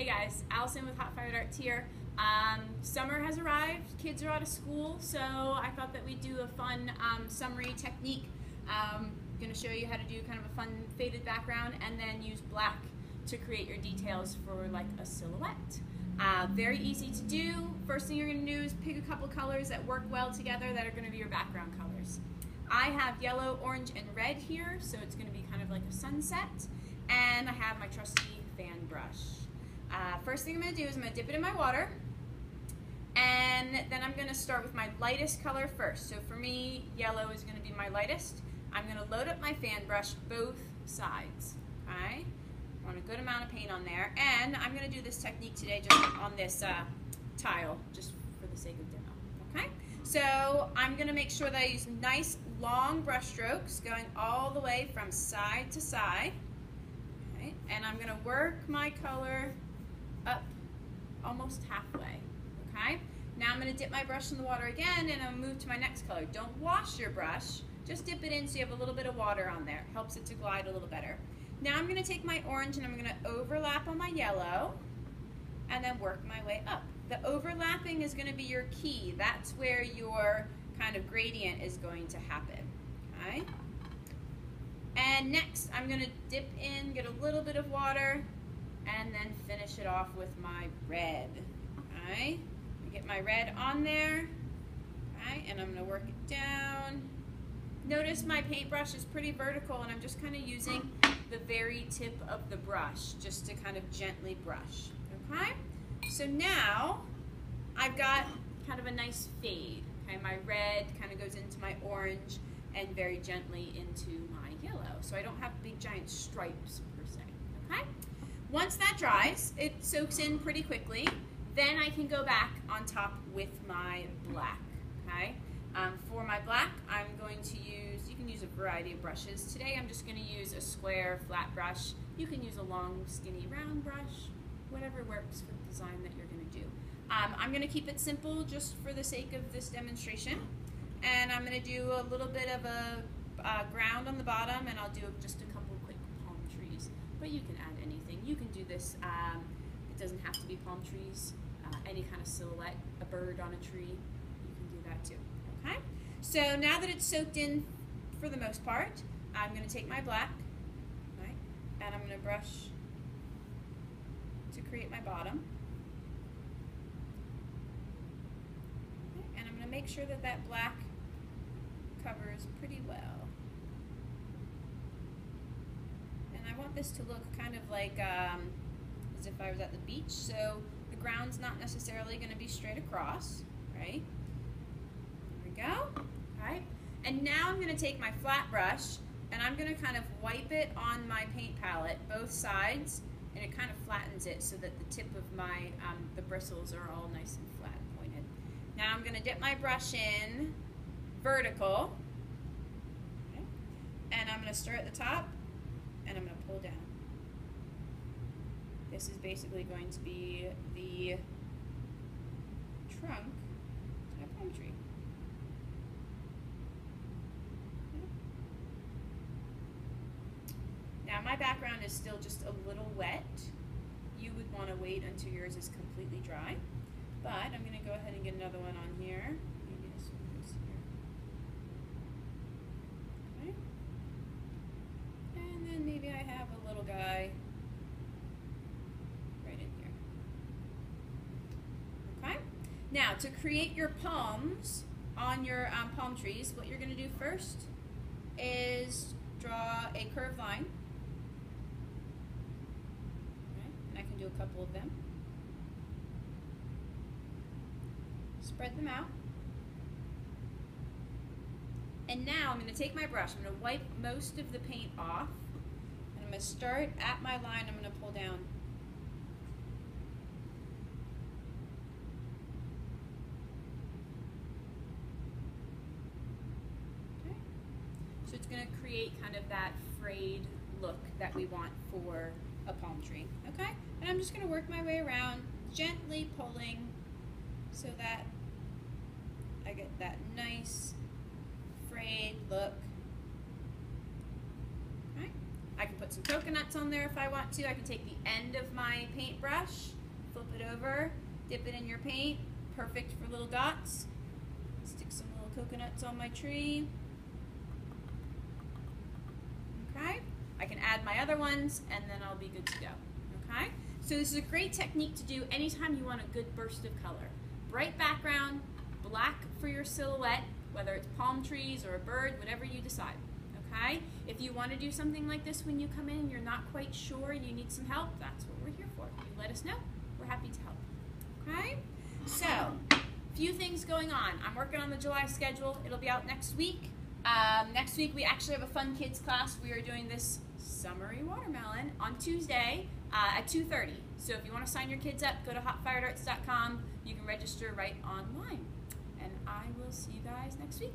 Hey guys, Allison with Hot Fired Arts here. Summer has arrived, kids are out of school, so I thought that we'd do a fun summery technique. I'm going to show you how to do kind of a fun faded background and then use black to create your details for like a silhouette. Very easy to do. First thing you're going to do is pick a couple colors that work well together that are going to be your background colors. I have yellow, orange, and red here, so it's going to be kind of like a sunset. And I have my trusty fan brush. First thing I'm going to do is I'm going to dip it in my water, and then I'm going to start with my lightest color first. So for me, yellow is going to be my lightest. I'm going to load up my fan brush both sides. Okay? I want a good amount of paint on there, and I'm going to do this technique today just on this tile, just for the sake of demo. Okay? So I'm going to make sure that I use nice long brush strokes going all the way from side to side. Okay? And I'm going to work my color up almost halfway. Okay? Now I'm going to dip my brush in the water again, and I'll move to my next color. Don't wash your brush, just dip it in so you have a little bit of water on there. It helps it to glide a little better. Now I'm going to take my orange and I'm going to overlap on my yellow and then work my way up. The overlapping is going to be your key. That's where your kind of gradient is going to happen. Okay? And next I'm going to dip in, get a little bit of water, and then finish it off with my red. Okay? I get my red on there. Okay? And I'm going to work it down. Notice my paintbrush is pretty vertical, and I'm just kind of using the very tip of the brush just to kind of gently brush. Okay? So now I've got kind of a nice fade. Okay? My red kind of goes into my orange and very gently into my yellow. So I don't have big giant stripes per se. Okay? Once that dries, it soaks in pretty quickly. Then I can go back on top with my black. Okay? For my black, I'm going to use, you can use a variety of brushes. Today I'm just going to use a square flat brush. You can use a long skinny round brush, whatever works for the design that you're going to do. I'm going to keep it simple just for the sake of this demonstration. And I'm going to do a little bit of a ground on the bottom, and I'll do just a couple quick palm trees. But you can add anything. You can do this, it doesn't have to be palm trees, any kind of silhouette, a bird on a tree, you can do that too. Okay? So now that it's soaked in for the most part, I'm going to take my black, right, and I'm going to brush to create my bottom. Okay, and I'm going to make sure that that black covers pretty well. And I want this to look kind of like as if I was at the beach, so the ground's not necessarily going to be straight across, right? Go. Alright, and now I'm going to take my flat brush and I'm going to kind of wipe it on my paint palette, both sides, and it kind of flattens it so that the tip of my, the bristles are all nice and flat and pointed. Now I'm going to dip my brush in vertical, okay, and I'm going to start at the top and I'm going to pull down. This is basically going to be the trunk to a palm tree. Now my background is still just a little wet. You would want to wait until yours is completely dry. But I'm going to go ahead and get another one on here. Maybe this one goes here. Okay. And then maybe I have a little guy right in here. Okay. Now to create your palms on your palm trees, what you're going to do first is draw a curved line. Do a couple of them. Spread them out. And now I'm going to take my brush, I'm going to wipe most of the paint off, and I'm going to start at my line, I'm going to pull down. Okay. So it's going to create kind of that frayed look that we want for a palm tree. Okay? And I'm just going to work my way around, gently pulling so that I get that nice frayed look. Okay? I can put some coconuts on there if I want to. I can take the end of my paintbrush, flip it over, dip it in your paint. Perfect for little dots. Stick some little coconuts on my tree. Okay, I can add my other ones and then I'll be good to go. Okay, so this is a great technique to do anytime you want a good burst of color. Bright background, black for your silhouette, whether it's palm trees or a bird, whatever you decide. Okay, if you want to do something like this when you come in and you're not quite sure and you need some help, that's what we're here for. You let us know, we're happy to help. Okay, so few things going on. I'm working on the July schedule. It'll be out next week. Next week we actually have a fun kids class. We are doing this summery watermelon on Tuesday at 2:30. So if you want to sign your kids up, go to hotfiredarts.com. You can register right online. And I will see you guys next week.